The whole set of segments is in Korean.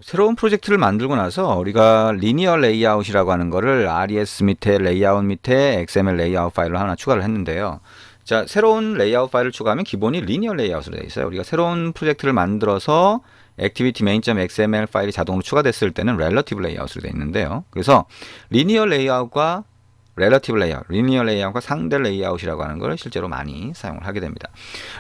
새로운 프로젝트를 만들고 나서 우리가 리니어 레이아웃이라고 하는 거를 RES 밑에 레이아웃 밑에 XML 레이아웃 파일로 하나 추가를 했는데요. 자, 새로운 레이아웃 파일을 추가하면 기본이 리니어 레이아웃으로 되어 있어요. 우리가 새로운 프로젝트를 만들어서 activity main.xml 파일이 자동으로 추가됐을 때는 relative 레이아웃으로 되어 있는데요. 그래서 리니어 레이아웃과 relative 레이아웃, 리니어 레이아웃과 상대 레이아웃이라고 하는 걸 실제로 많이 사용을 하게 됩니다.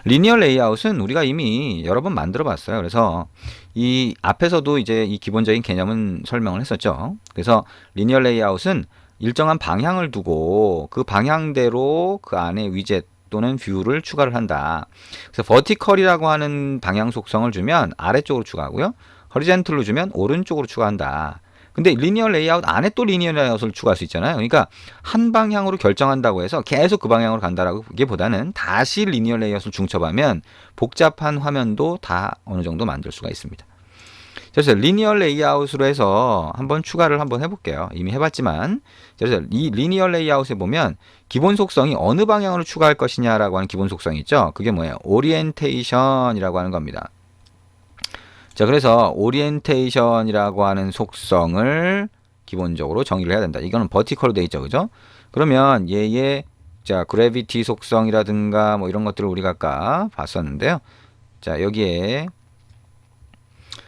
리니어 레이아웃은 우리가 이미 여러 번 만들어 봤어요. 그래서 이 앞에서도 이제 이 기본적인 개념은 설명을 했었죠. 그래서 리니어 레이아웃은 일정한 방향을 두고 그 방향대로 그 안에 위젯 또는 뷰를 추가를 한다. 그래서 버티컬이라고 하는 방향 속성을 주면 아래쪽으로 추가하고요. 허리젠틀로 주면 오른쪽으로 추가한다. 근데 리니어 레이아웃 안에 또 리니어 레이아웃을 추가할 수 있잖아요. 그러니까 한 방향으로 결정한다고 해서 계속 그 방향으로 간다라기보다는 다시 리니어 레이아웃을 중첩하면 복잡한 화면도 다 어느 정도 만들 수가 있습니다. 그래서 리니어 레이아웃으로 해서 한번 추가를 한번 해볼게요. 이미 해봤지만 그래서 이 리니어 레이아웃에 보면 기본 속성이 어느 방향으로 추가할 것이냐라고 하는 기본 속성이 있죠. 그게 뭐예요? 오리엔테이션이라고 하는 겁니다. 자, 그래서 오리엔테이션이라고 하는 속성을 기본적으로 정의를 해야 된다. 이거는 버티컬로 돼 있죠, 그죠? 그러면 얘의 자 그래비티 속성이라든가 뭐 이런 것들을 우리가 아까 봤었는데요. 자, 여기에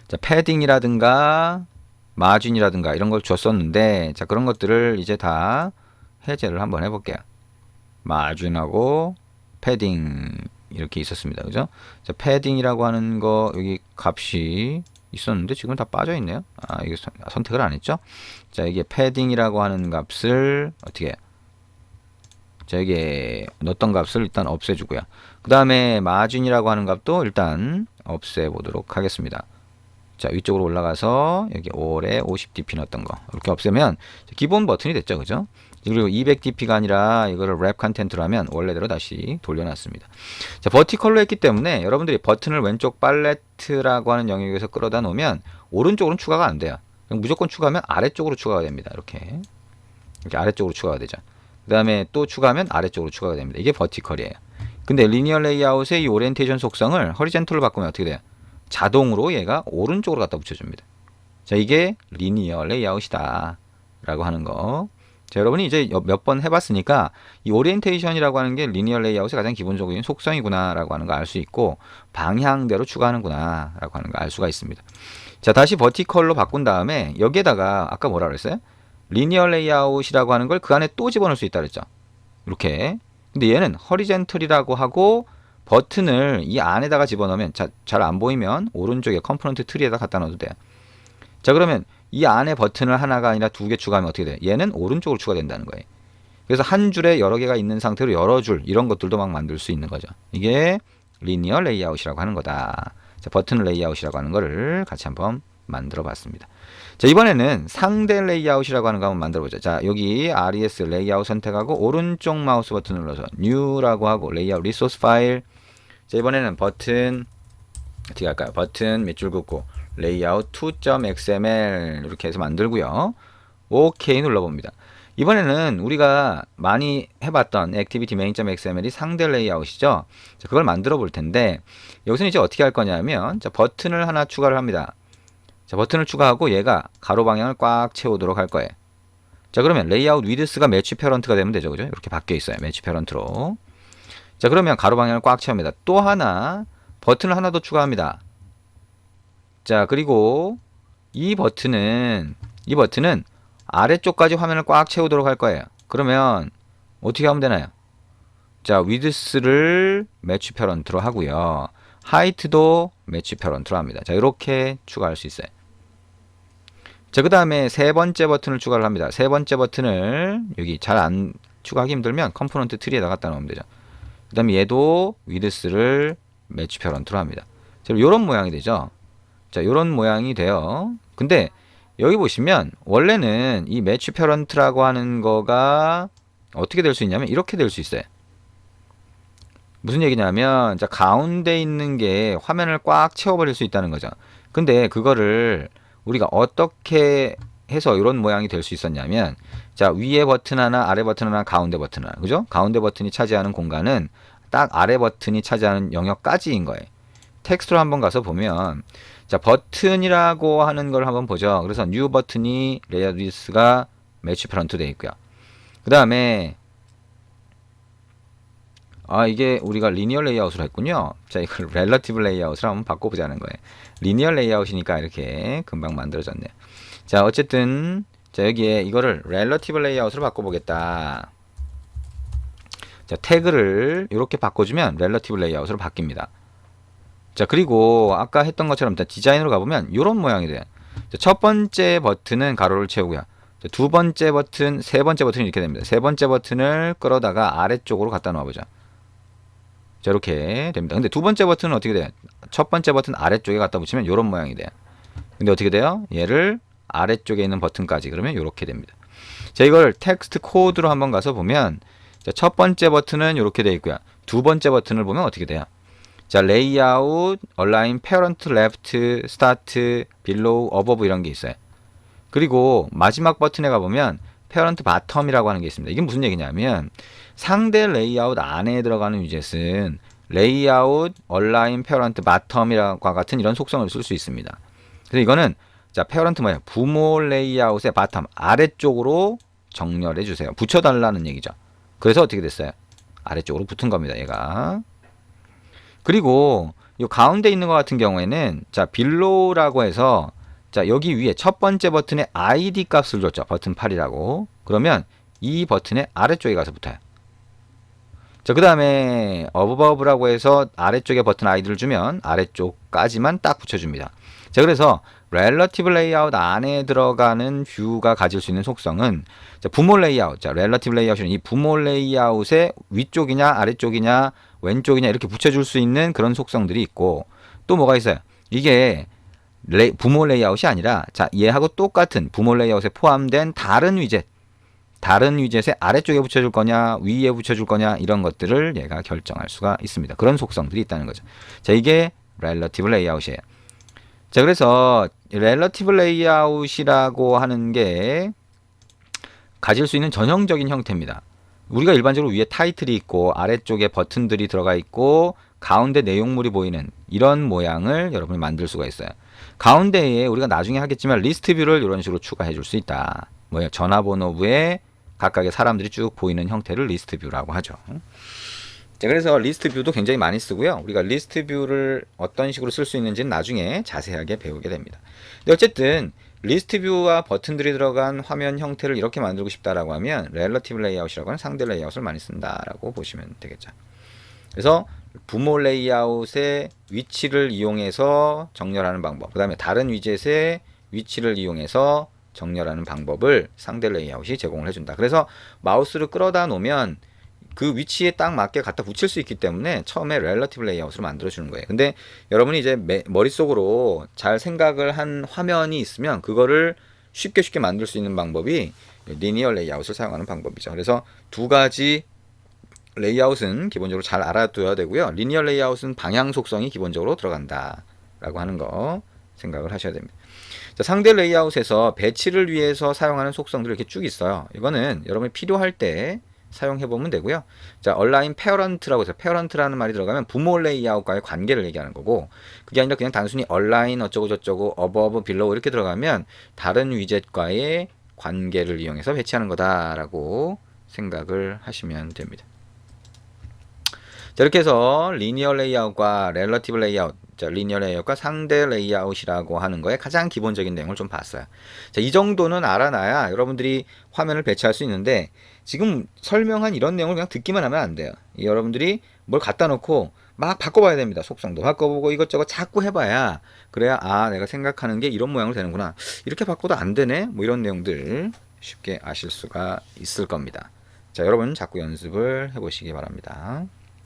자 패딩이라든가 마진이라든가 이런 걸 줬었는데, 자 그런 것들을 이제 다 해제를 한번 해볼게요. 마진하고 패딩 이렇게 있었습니다. 그죠? 자, 패딩이라고 하는 거 여기 값이 있었는데 지금 다 빠져 있네요. 아, 이게 선택을 안 했죠? 자, 이게 패딩이라고 하는 값을 어떻게 해요? 자, 여기에 넣었던 값을 일단 없애주고요. 그 다음에 마진이라고 하는 값도 일단 없애보도록 하겠습니다. 자, 위쪽으로 올라가서 여기 5에 50dp 넣었던 거 이렇게 없애면 기본 버튼이 됐죠, 그죠? 그리고 200dp가 아니라 이거를 랩 컨텐트로 하면 원래대로 다시 돌려놨습니다. 자, 버티컬로 했기 때문에 여러분들이 버튼을 왼쪽 팔레트라고 하는 영역에서 끌어다 놓으면 오른쪽으로는 추가가 안 돼요. 무조건 추가하면 아래쪽으로 추가가 됩니다. 이렇게 아래쪽으로 추가가 되죠. 그 다음에 또 추가하면 아래쪽으로 추가가 됩니다. 이게 버티컬이에요. 근데 리니어 레이아웃의 이 오리엔테이션 속성을 허리젠틀로 바꾸면 어떻게 돼요? 자동으로 얘가 오른쪽으로 갖다 붙여줍니다. 자, 이게 리니어 레이아웃이다 라고 하는 거. 자, 여러분이 이제 몇 번 해봤으니까 이 오리엔테이션이라고 하는 게 리니어 레이아웃의 가장 기본적인 속성이구나 라고 하는 거 알 수 있고, 방향대로 추가하는구나 라고 하는 거 알 수가 있습니다. 자, 다시 버티컬로 바꾼 다음에 여기에다가 아까 뭐라 그랬어요? 리니어 레이아웃이라고 하는 걸 그 안에 또 집어넣을 수 있다 그랬죠. 이렇게. 근데 얘는 허리젠틀이라고 하고 버튼을 이 안에다가 집어넣으면 잘 안 보이면 오른쪽에 컴포넌트 트리에다 갖다 넣어도 돼요. 자, 그러면 이 안에 버튼을 하나가 아니라 두 개 추가하면 어떻게 돼요? 얘는 오른쪽으로 추가된다는 거예요. 그래서 한 줄에 여러 개가 있는 상태로 여러 줄 이런 것들도 막 만들 수 있는 거죠. 이게 리니어 레이아웃이라고 하는 거다. 자, 버튼 레이아웃이라고 하는 거를 같이 한번 만들어 봤습니다. 자, 이번에는 상대 레이아웃이라고 하는 거 한번 만들어 보자. 자, 여기 RES 레이아웃 선택하고 오른쪽 마우스 버튼 눌러서 New라고 하고 레이아웃 리소스 파일. 자, 이번에는 버튼 어떻게 할까요? 버튼 밑줄 긋고 레이아웃 2.xml 이렇게 해서 만들고요. OK 눌러봅니다. 이번에는 우리가 많이 해봤던 activity main.xml이 상대 레이아웃이죠. 자, 그걸 만들어 볼 텐데 여기서는 이제 어떻게 할 거냐면, 자, 버튼을 하나 추가를 합니다. 자, 버튼을 추가하고 얘가 가로 방향을 꽉 채우도록 할 거예요. 자, 그러면 레이아웃 위드스가 매치 페런트가 되면 되죠, 그죠? 이렇게 바뀌어 있어요, 매치 페런트로. 자, 그러면 가로 방향을 꽉 채웁니다. 또 하나 버튼을 하나 더 추가합니다. 자, 그리고 이 버튼은 아래쪽까지 화면을 꽉 채우도록 할 거예요. 그러면 어떻게 하면 되나요? 자, 위드스를 매치 페런트로 하고요. 하이트도 매치 페런트로 합니다. 자, 이렇게 추가할 수 있어요. 자, 그 다음에 세 번째 버튼을 추가를 합니다. 세 번째 버튼을 여기 잘 안 추가하기 힘들면 컴포넌트 트리에다 갖다 놓으면 되죠. 그 다음에 얘도 위드스를 매치 페런트로 합니다. 자, 이런 모양이 되죠. 자, 이런 모양이 돼요. 근데 여기 보시면 원래는 이 매치 페런트라고 하는 거가 어떻게 될 수 있냐면 이렇게 될 수 있어요. 무슨 얘기냐면, 자, 가운데 있는 게 화면을 꽉 채워버릴 수 있다는 거죠. 근데 그거를 우리가 어떻게 해서 이런 모양이 될 수 있었냐면, 자, 위에 버튼 하나, 아래 버튼 하나, 가운데 버튼 하나, 그죠? 가운데 버튼이 차지하는 공간은 딱 아래 버튼이 차지하는 영역까지인 거예요. 텍스트로 한번 가서 보면, 자, 버튼이라고 하는 걸 한번 보죠. 그래서 new 버튼이 레이아웃 위스가 매치 프런트 되어 있고요. 그 다음에 이게 우리가 리니어 레이아웃으로 했군요. 자, 이걸 렐러티브 레이아웃으로 한번 바꿔보자는 거예요. 리니어 레이아웃이니까 이렇게 금방 만들어졌네요. 자, 어쨌든 자, 여기에 이거를 렐러티브 레이아웃으로 바꿔보겠다. 자, 태그를 이렇게 바꿔주면 렐러티브 레이아웃으로 바뀝니다. 자, 그리고 아까 했던 것처럼 디자인으로 가보면 이런 모양이 돼요. 자, 첫 번째 버튼은 가로를 채우고요. 자, 두 번째 버튼, 세 번째 버튼이 이렇게 됩니다. 세 번째 버튼을 끌어다가 아래쪽으로 갖다 놓아보죠. 자, 이렇게 됩니다. 근데 두 번째 버튼은 어떻게 돼요? 첫 번째 버튼 아래쪽에 갖다 붙이면 이런 모양이 돼요. 근데 어떻게 돼요? 얘를 아래쪽에 있는 버튼까지 그러면 이렇게 됩니다. 자, 이걸 텍스트 코드로 한번 가서 보면 자, 첫 번째 버튼은 이렇게 되어 있고요. 두 번째 버튼을 보면 어떻게 돼요? 자, 레이아웃, 얼라인, 페어런트, 레프트, 스타트, 빌로우, 어버브 이런 게 있어요. 그리고 마지막 버튼에 가보면 페어런트 바텀이라고 하는 게 있습니다. 이게 무슨 얘기냐면 상대 레이아웃 안에 들어가는 위젯은 레이아웃, 얼라인, 페어런트, 바텀이와 같은 이런 속성을 쓸 수 있습니다. 그래서 이거는 자, 페어런트 뭐예요? 부모 레이아웃의 바텀 아래쪽으로 정렬해 주세요. 붙여달라는 얘기죠. 그래서 어떻게 됐어요? 아래쪽으로 붙은 겁니다. 얘가. 그리고 이 가운데 있는 것 같은 경우에는 자, 빌로우라고 해서 자, 여기 위에 첫 번째 버튼에 ID 값을 줬죠. 버튼 8이라고. 그러면 이 버튼의 아래쪽에 가서 붙어요. 자, 그 다음에 어버브라고 해서 아래쪽에 버튼 아이디를 주면 아래쪽까지만 딱 붙여줍니다. 자, 그래서 렐러티브 레이아웃 안에 들어가는 뷰가 가질 수 있는 속성은 자, 부모 레이아웃, 자, 렐러티브 레이아웃은 이 부모 레이아웃의 위쪽이냐 아래쪽이냐 왼쪽이냐 이렇게 붙여줄 수 있는 그런 속성들이 있고 또 뭐가 있어요? 이게 부모 레이아웃이 아니라 자, 얘하고 똑같은 부모 레이아웃에 포함된 다른 위젯의 아래쪽에 붙여줄 거냐 위에 붙여줄 거냐 이런 것들을 얘가 결정할 수가 있습니다. 그런 속성들이 있다는 거죠. 자, 이게 렐러티브 레이아웃이에요. 자, 그래서 렐러티브 레이아웃이라고 하는 게 가질 수 있는 전형적인 형태입니다. 우리가 일반적으로 위에 타이틀이 있고 아래쪽에 버튼들이 들어가 있고 가운데 내용물이 보이는 이런 모양을 여러분이 만들 수가 있어요. 가운데에 우리가 나중에 하겠지만 리스트 뷰를 이런 식으로 추가해 줄 수 있다. 뭐예요? 전화번호부에 각각의 사람들이 쭉 보이는 형태를 리스트 뷰라고 하죠. 자, 그래서 리스트 뷰도 굉장히 많이 쓰고요. 우리가 리스트 뷰를 어떤 식으로 쓸 수 있는지는 나중에 자세하게 배우게 됩니다. 근데 어쨌든 리스트 뷰와 버튼들이 들어간 화면 형태를 이렇게 만들고 싶다라고 하면 렐러티브 레이아웃이라고 하는 상대 레이아웃을 많이 쓴다라고 보시면 되겠죠. 그래서 부모 레이아웃의 위치를 이용해서 정렬하는 방법, 그 다음에 다른 위젯의 위치를 이용해서 정렬하는 방법을 상대 레이아웃이 제공을 해준다. 그래서 마우스를 끌어다 놓으면 그 위치에 딱 맞게 갖다 붙일 수 있기 때문에 처음에 렐러티브 레이아웃으로 만들어주는 거예요. 근데 여러분이 이제 머릿속으로 잘 생각을 한 화면이 있으면 그거를 쉽게 만들 수 있는 방법이 리니어 레이아웃을 사용하는 방법이죠. 그래서 두 가지 레이아웃은 기본적으로 잘 알아둬야 되고요. 리니어 레이아웃은 방향 속성이 기본적으로 들어간다 라고 하는 거 생각을 하셔야 됩니다. 자, 상대 레이아웃에서 배치를 위해서 사용하는 속성들이 이렇게 쭉 있어요. 이거는 여러분이 필요할 때 사용해 보면 되고요. 자, 얼라인 페어런트라고 해서 페어런트라는 말이 들어가면 부모 레이아웃과의 관계를 얘기하는 거고 그게 아니라 그냥 단순히 얼라인 어쩌고 저쩌고 어버브 빌로우 이렇게 들어가면 다른 위젯과의 관계를 이용해서 배치하는 거다라고 생각을 하시면 됩니다. 자, 이렇게 해서 리니어 레이아웃과 렐러티브 레이아웃, 자, 리니어 레이아웃과 상대 레이아웃이라고 하는 거에 가장 기본적인 내용을 좀 봤어요. 자, 이 정도는 알아놔야 여러분들이 화면을 배치할 수 있는데 지금 설명한 이런 내용을 그냥 듣기만 하면 안 돼요. 여러분들이 뭘 갖다 놓고 막 바꿔봐야 됩니다. 속성도 바꿔보고 이것저것 자꾸 해봐야 그래야 내가 생각하는 게 이런 모양으로 되는구나. 이렇게 바꿔도 안 되네. 뭐 이런 내용들 쉽게 아실 수가 있을 겁니다. 자, 여러분 자꾸 연습을 해보시기 바랍니다.